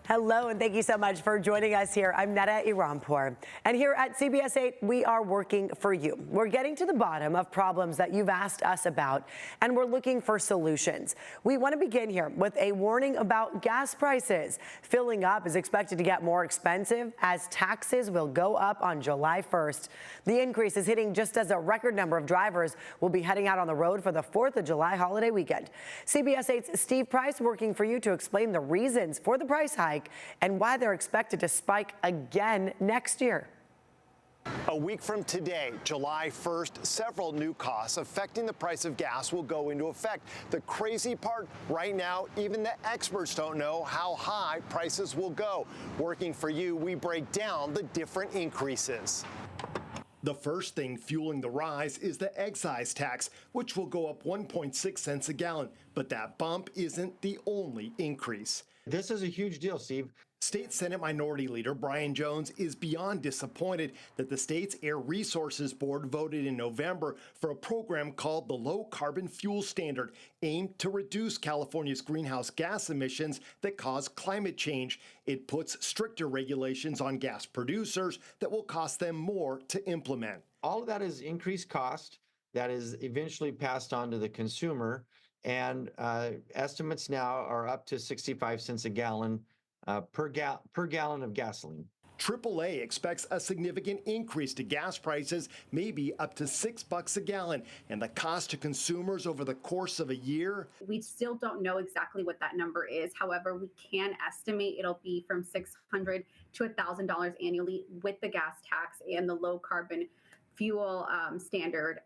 Hello, and thank you so much for joining us here. I'm Netta Irampour, and here at CBS 8, we are working for you. We're getting to the bottom of problems that you've asked us about, and we're looking for solutions. We want to begin here with a warning about gas prices. Filling up is expected to get more expensive as taxes will go up on July 1st. The increase is hitting just as a record number of drivers will be heading out on the road for the 4th of July holiday weekend. CBS 8's Steve Price working for you to explain the reasons for the price hike and why they're expected to spike again next year. A week from today, July 1st, several new costs affecting the price of gas will go into effect. The crazy part, right now, even the experts don't know how high prices will go. Working for you, we break down the different increases. The first thing fueling the rise is the excise tax, which will go up 1.6 cents a gallon. But that bump isn't the only increase. This is a huge deal, Steve. State Senate Minority Leader Brian Jones is beyond disappointed that the state's Air Resources Board voted in November for a program called the Low Carbon Fuel Standard, aimed to reduce California's greenhouse gas emissions that cause climate change. It puts stricter regulations on gas producers that will cost them more to implement. All of that is increased cost that is eventually passed on to the consumer, and estimates now are up to 65 cents a gallon per gallon of gasoline. AAA expects a significant increase to gas prices, maybe up to $6 a gallon, and the cost to consumers over the course of a year. We still don't know exactly what that number is. However, we can estimate it'll be from $600 to $1,000 annually with the gas tax and the low carbon fuel standard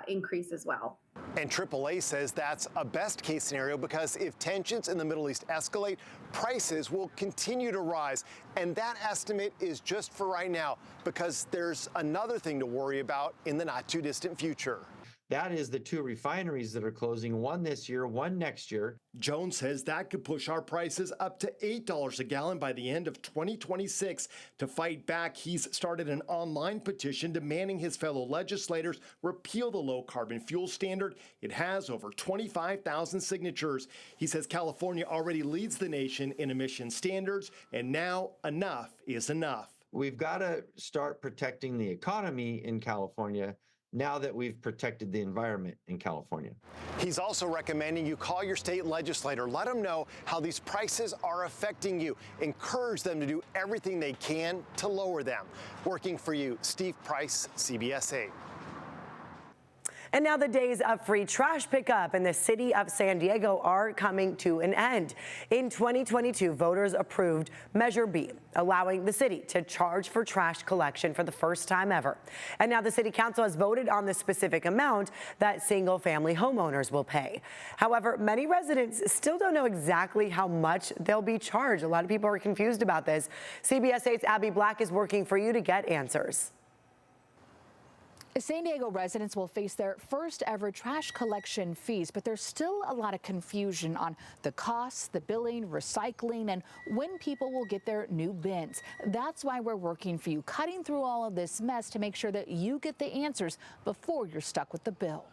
increase as well. And AAA says that's a best case scenario because if tensions in the Middle East escalate, prices will continue to rise. And that estimate is just for right now because there's another thing to worry about in the not too distant future. That is the two refineries that are closing, one this year, one next year. Jones says that could push our prices up to $8 a gallon by the end of 2026. To fight back, he's started an online petition demanding his fellow legislators repeal the low carbon fuel standard. It has over 25,000 signatures. He says California already leads the nation in emission standards, and now enough is enough. We've got to start protecting the economy in California now that we've protected the environment in California. He's also recommending you call your state legislator. Let them know how these prices are affecting you. Encourage them to do everything they can to lower them. Working for you, Steve Price, CBS 8. And now the days of free trash pickup in the city of San Diego are coming to an end. In 2022, voters approved Measure B, allowing the city to charge for trash collection for the first time ever. And now the city council has voted on the specific amount that single-family homeowners will pay. However, many residents still don't know exactly how much they'll be charged. A lot of people are confused about this. CBS 8's Abby Black is working for you to get answers. San Diego residents will face their first ever trash collection fees, but there's still a lot of confusion on the costs, the billing, recycling, and when people will get their new bins. That's why we're working for you, cutting through all of this mess to make sure that you get the answers before you're stuck with the bill.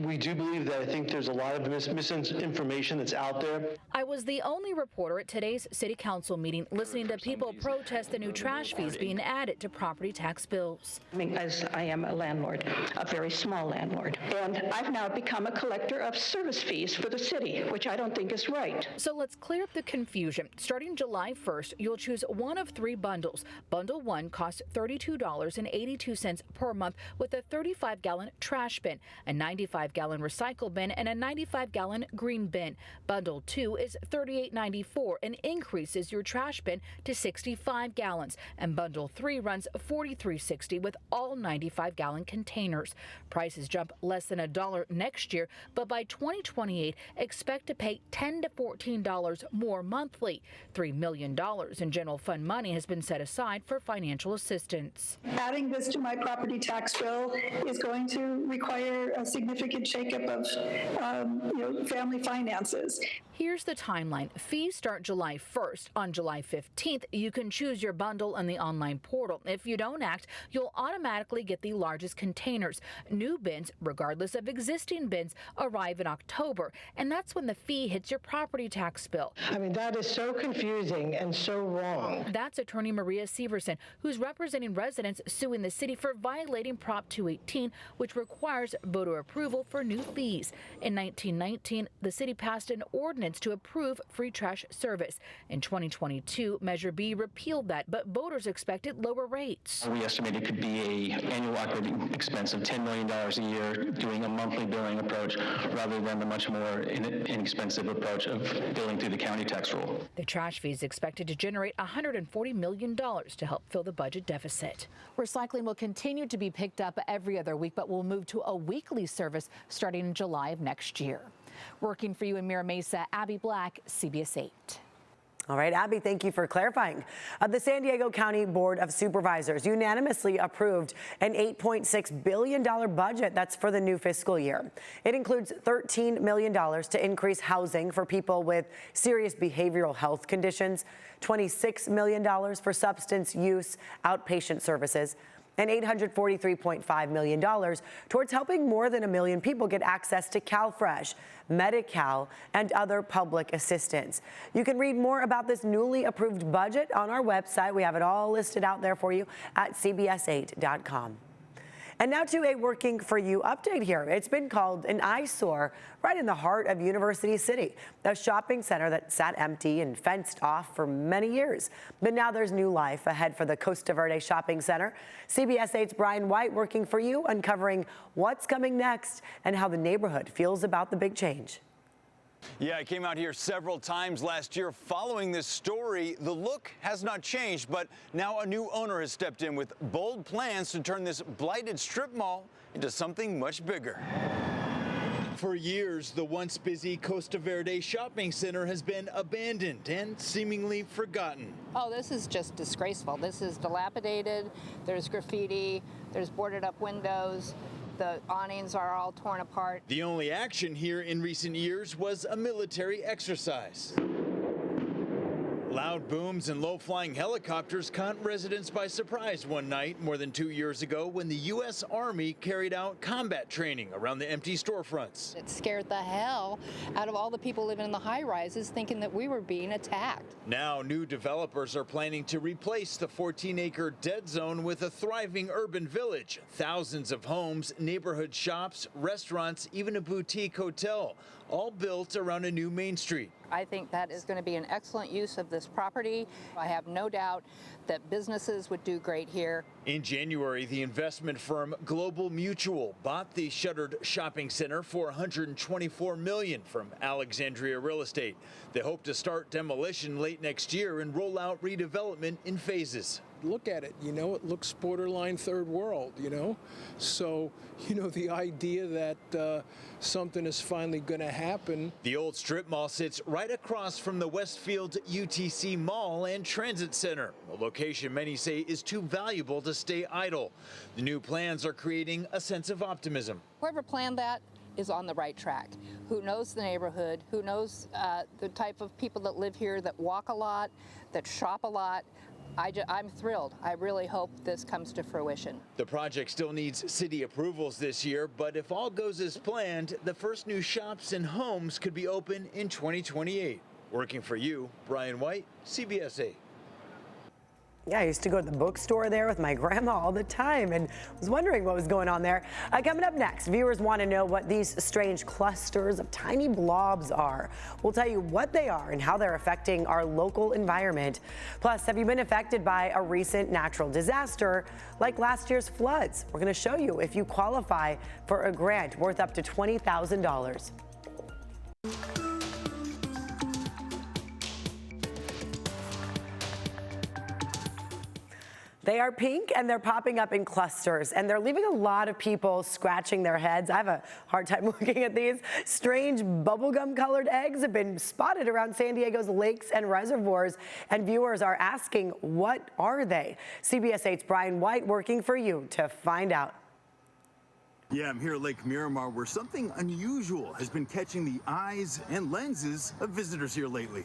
We do believe that I think there's a lot of misinformation that's out there. I was the only reporter at today's city council meeting listening to people protest the new trash fees being added to property tax bills. As I am a landlord, a very small landlord, and I've now become a collector of service fees for the city, which I don't think is right. So let's clear up the confusion. Starting July 1st, you'll choose one of three bundles. Bundle 1 costs $32.82 per month with a 35-gallon trash bin, a 95-gallon recycle bin, and a 95-gallon green bin. Bundle 2 is $38.94 and increases your trash bin to 65 gallons. And Bundle 3 runs $43.60 with all 95-gallon containers. Prices jump less than $1 next year, but by 2028, expect to pay $10 to $14 more monthly. $3 million in general fund money has been set aside for financial assistance. Adding this to my property tax bill is going to require a significant shakeup of family finances. Here's the timeline. Fees start July 1st. On July 15th, you can choose your bundle on the online portal. If you don't act, you'll automatically get the largest containers. New bins, regardless of existing bins, arrive in October, and that's when the fee hits your property tax bill. I mean, that is so confusing and so wrong. That's attorney Maria Severson, who's representing residents suing the city for violating Prop 218, which requires voter approval for new fees. In 1919, the city passed an ordinance to approve free trash service. In 2022, Measure B repealed that, but voters expected lower rates. We estimate it could be an annual operating expense of $10 million a year doing a monthly billing approach rather than the much more inexpensive approach of billing through the county tax roll. The trash fee is expected to generate $140 million to help fill the budget deficit. Recycling will continue to be picked up every other week, but will move to a weekly service starting in July of next year. Working for you in Mira Mesa, Abby Black, CBS 8. All right, Abby, thank you for clarifying. The San Diego County Board of Supervisors unanimously approved an $8.6 billion budget that's for the new fiscal year. It includes $13 million to increase housing for people with serious behavioral health conditions, $26 million for substance use outpatient services, and $843.5 million towards helping more than 1 million people get access to CalFresh, Medi-Cal, and other public assistance. You can read more about this newly approved budget on our website. We have it all listed out there for you at cbs8.com. And now to a Working for You update here. It's been called an eyesore right in the heart of University City, a shopping center that sat empty and fenced off for many years. But now there's new life ahead for the Costa Verde Shopping Center. CBS 8's Brian White working for you, uncovering what's coming next and how the neighborhood feels about the big change. Yeah, I came out here several times last year following this story. The look has not changed, but now a new owner has stepped in with bold plans to turn this blighted strip mall into something much bigger. For years, the once busy Costa Verde Shopping Center has been abandoned and seemingly forgotten. Oh, this is just disgraceful. This is dilapidated. There's graffiti. There's boarded up windows. The awnings are all torn apart. The only action here in recent years was a military exercise. Loud booms and low-flying helicopters caught residents by surprise one night more than 2 years ago when the U.S. Army carried out combat training around the empty storefronts. It scared the hell out of all the people living in the high-rises thinking that we were being attacked. Now new developers are planning to replace the 14-acre dead zone with a thriving urban village. Thousands of homes, neighborhood shops, restaurants, even a boutique hotel, all built around a new Main Street. I think that is going to be an excellent use of this property. I have no doubt that businesses would do great here. In January, the investment firm Global Mutual bought the shuttered shopping center for $124 million from Alexandria Real Estate. They hope to start demolition late next year and roll out redevelopment in phases. Look at it, it looks borderline third world, So, the idea that something is finally going to happen. The old strip mall sits right across from the Westfield UTC Mall and Transit Center, a location many say is too valuable to stay idle. The new plans are creating a sense of optimism. Whoever planned that is on the right track, who knows the neighborhood, who knows the type of people that live here, that walk a lot, that shop a lot. I'm thrilled. I really hope this comes to fruition. The project still needs city approvals this year, but if all goes as planned, the first new shops and homes could be open in 2028. Working for you, Brian White, CBS 8. Yeah, I used to go to the bookstore there with my grandma all the time and was wondering what was going on there. Coming up next, viewers want to know what these strange clusters of tiny blobs are. We'll tell you what they are and how they're affecting our local environment. Plus, have you been affected by a recent natural disaster like last year's floods? We're going to show you if you qualify for a grant worth up to $20,000. They are pink and they're popping up in clusters and they're leaving a lot of people scratching their heads. I have a hard time looking at these. Strange bubblegum colored eggs have been spotted around San Diego's lakes and reservoirs, and viewers are asking, what are they? CBS 8's Brian White working for you to find out. Yeah, I'm here at Lake Miramar, where something unusual has been catching the eyes and lenses of visitors here lately.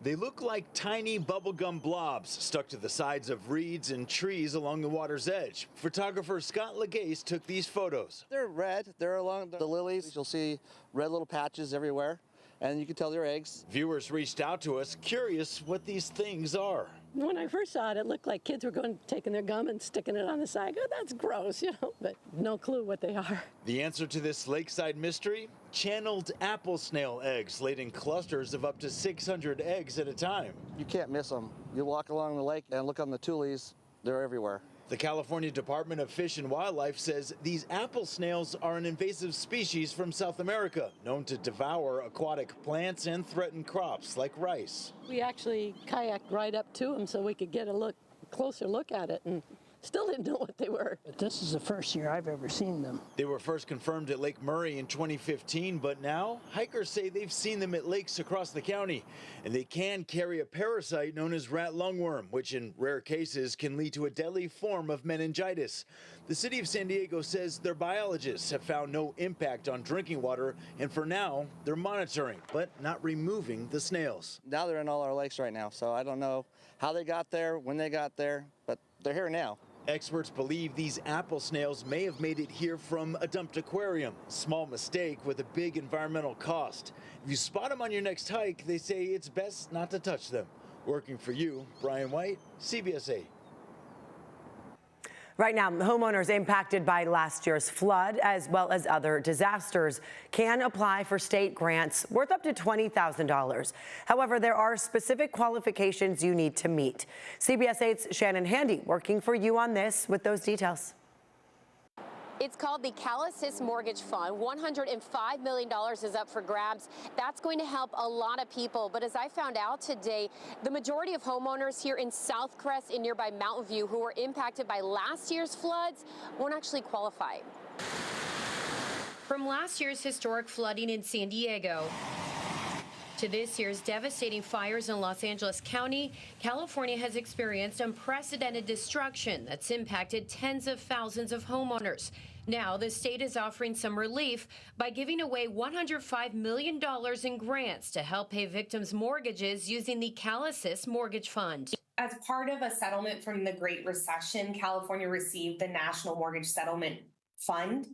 They look like tiny bubblegum blobs stuck to the sides of reeds and trees along the water's edge. Photographer Scott Legase took these photos. They're red. They're along the lilies. You'll see red little patches everywhere, and you can tell they're eggs. Viewers reached out to us, curious what these things are. When I first saw it, it looked like kids were taking their gum and sticking it on the side. Oh, that's gross, but no clue what they are. The answer to this lakeside mystery? Channeled apple snail eggs laid in clusters of up to 600 eggs at a time. You can't miss them. You walk along the lake and look on the tules. They're everywhere. The California Department of Fish and Wildlife says these apple snails are an invasive species from South America, known to devour aquatic plants and threaten crops like rice. We actually kayaked right up to them so we could get a closer look at it, and still didn't know what they were. But this is the first year I've ever seen them. They were first confirmed at Lake Murray in 2015, but now hikers say they've seen them at lakes across the county, and they can carry a parasite known as rat lungworm, which in rare cases can lead to a deadly form of meningitis. The city of San Diego says their biologists have found no impact on drinking water, and for now, they're monitoring, but not removing the snails. Now they're in all our lakes right now, so I don't know how they got there, when they got there, but they're here now. Experts believe these apple snails may have made it here from a dumped aquarium. Small mistake with a big environmental cost. If you spot them on your next hike, they say it's best not to touch them. Working for you, Brian White, CBS 8. Right now, homeowners impacted by last year's flood, as well as other disasters, can apply for state grants worth up to $20,000. However, there are specific qualifications you need to meet. CBS 8's Shannon Handy working for you on this with those details. It's called the CalAssist Mortgage Fund. $105 million is up for grabs. That's going to help a lot of people. But as I found out today, the majority of homeowners here in South Crest and nearby Mountain View who were impacted by last year's floods won't actually qualify. From last year's historic flooding in San Diego to this year's devastating fires in Los Angeles County, California has experienced unprecedented destruction that's impacted tens of thousands of homeowners. Now, the state is offering some relief by giving away $105 million in grants to help pay victims' mortgages using the CalAssist Mortgage Fund. As part of a settlement from the Great Recession, California received the National Mortgage Settlement Fund,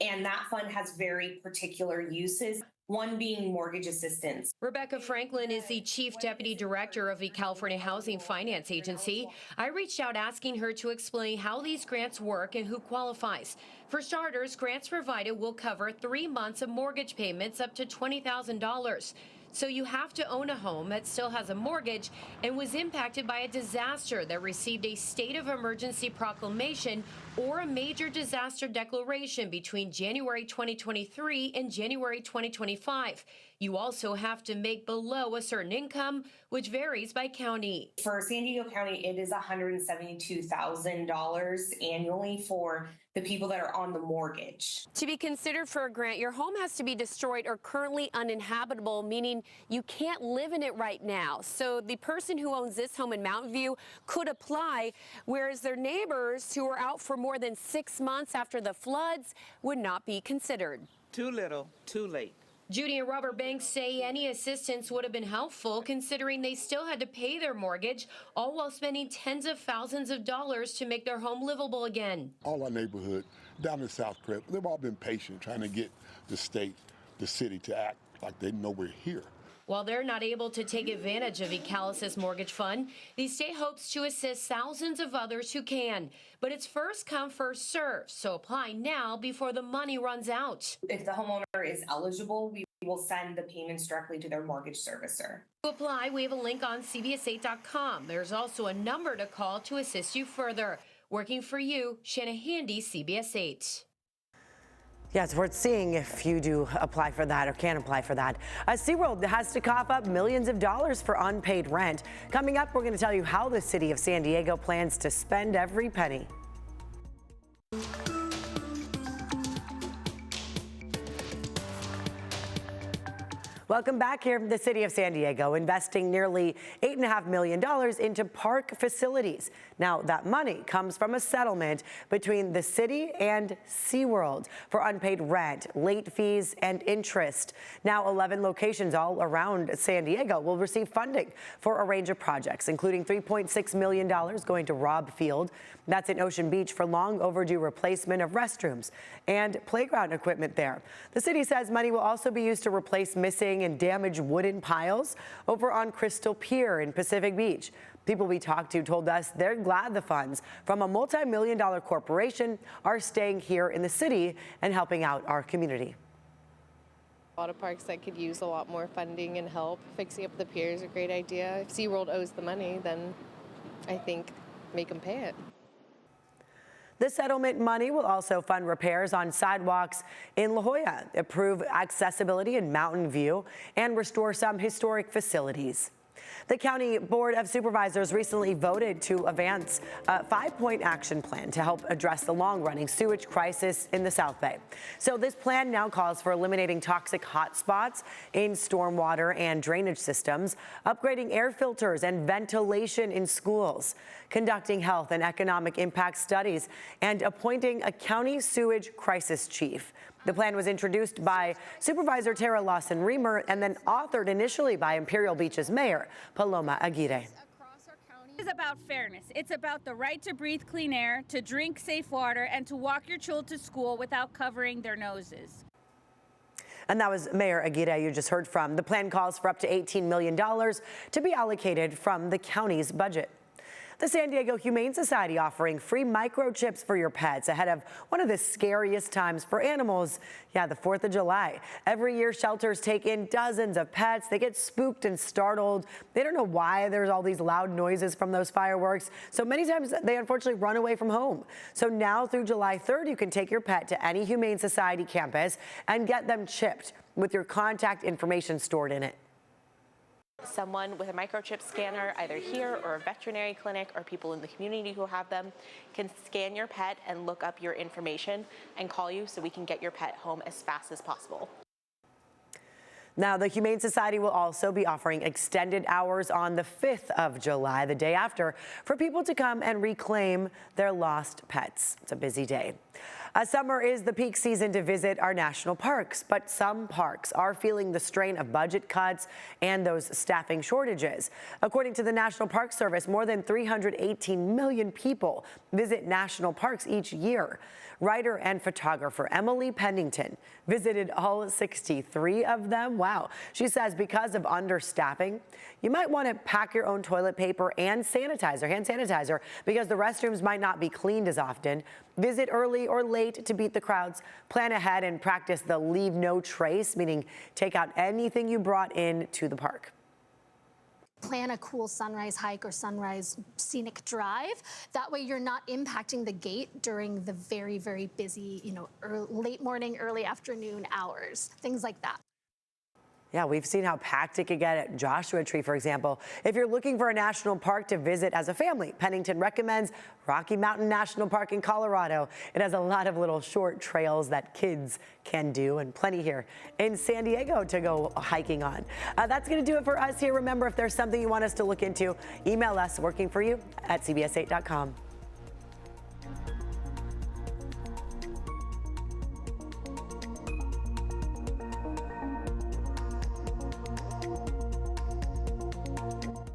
and that fund has very particular uses, one being mortgage assistance. Rebecca Franklin is the Chief Deputy Director of the California Housing Finance Agency. I reached out asking her to explain how these grants work and who qualifies. For starters, grants provided will cover 3 months of mortgage payments up to $20,000. So you have to own a home that still has a mortgage and was impacted by a disaster that received a state of emergency proclamation or a major disaster declaration between January 2023 and January 2025. You also have to make below a certain income, which varies by county. For San Diego County, it is $172,000 annually for the people that are on the mortgage. To be considered for a grant, your home has to be destroyed or currently uninhabitable, meaning you can't live in it right now. So the person who owns this home in Mountain View could apply, whereas their neighbors who are out for more than 6 months after the floods would not be considered. Too little, too late. Judy and Robert Banks say any assistance would have been helpful, considering they still had to pay their mortgage, all while spending tens of thousands of dollars to make their home livable again. All our neighborhood down in South Crest, they've all been patient trying to get the state, the city to act like they know we're here. While they're not able to take advantage of the CalAssist Mortgage Fund, the state hopes to assist thousands of others who can. But it's first come, first served, so apply now before the money runs out. If the homeowner is eligible, we will send the payments directly to their mortgage servicer. To apply, we have a link on CBS8.com. There's also a number to call to assist you further. Working for you, Shanna Handy, CBS 8. Yeah, it's worth seeing if you do apply for that or can apply for that. SeaWorld has to cough up millions of dollars for unpaid rent. Coming up, we're going to tell you how the city of San Diego plans to spend every penny. Welcome back here. The city of San Diego investing nearly $8.5 million into park facilities. Now, that money comes from a settlement between the city and SeaWorld for unpaid rent, late fees, and interest. Now, 11 locations all around San Diego will receive funding for a range of projects, including $3.6 million going to Robb Field. That's in Ocean Beach for long overdue replacement of restrooms and playground equipment there. The city says money will also be used to replace missing and damaged wooden piles over on Crystal Pier in Pacific Beach. People we talked to told us they're glad the funds from a multi-million-dollar corporation are staying here in the city and helping out our community. A lot of parks that could use a lot more funding and help. Fixing up the pier is a great idea. If SeaWorld owes the money, then I think make them pay it. The settlement money will also fund repairs on sidewalks in La Jolla, improve accessibility in Mountain View, and restore some historic facilities. The County Board of Supervisors recently voted to advance a 5-point action plan to help address the long-running sewage crisis in the South Bay. So this plan now calls for eliminating toxic hotspots in stormwater and drainage systems, upgrading air filters and ventilation in schools, conducting health and economic impact studies, and appointing a county sewage crisis chief. The plan was introduced by Supervisor Tara Lawson-Remer and then authored initially by Imperial Beach's Mayor Paloma Aguirre. It's about fairness. It's about the right to breathe clean air, to drink safe water, and to walk your children to school without covering their noses. And that was Mayor Aguirre you just heard from. The plan calls for up to $18 million to be allocated from the county's budget. The San Diego Humane Society offering free microchips for your pets ahead of one of the scariest times for animals. Yeah, the 4th of July. Every year, shelters take in dozens of pets. They get spooked and startled. They don't know why there's all these loud noises from those fireworks. So many times they unfortunately run away from home. So now through July 3rd, you can take your pet to any Humane Society campus and get them chipped with your contact information stored in it. Someone with a microchip scanner, either here or a veterinary clinic or people in the community who have them, can scan your pet and look up your information and call you so we can get your pet home as fast as possible. Now, the Humane Society will also be offering extended hours on the 5th of July, the day after, for people to come and reclaim their lost pets. It's a busy day. Summer is the peak season to visit our national parks, but some parks are feeling the strain of budget cuts and those staffing shortages. According to the National Park Service, more than 318 million people visit national parks each year. Writer and photographer Emily Pennington visited all 63 of them. Wow. She says because of understaffing, you might want to pack your own toilet paper and sanitizer, hand sanitizer, because the restrooms might not be cleaned as often. Visit early or late to beat the crowds. Plan ahead and practice the leave no trace, meaning take out anything you brought in to the park. Plan a cool sunrise hike or sunrise scenic drive. That way you're not impacting the gate during the very, very busy, late morning, early afternoon hours, things like that. Yeah, we've seen how packed it could get at Joshua Tree, for example. If you're looking for a national park to visit as a family, Pennington recommends Rocky Mountain National Park in Colorado. It has a lot of little short trails that kids can do, and plenty here in San Diego to go hiking on. That's going to do it for us here. Remember, if there's something you want us to look into, email us workingforyou@cbs8.com.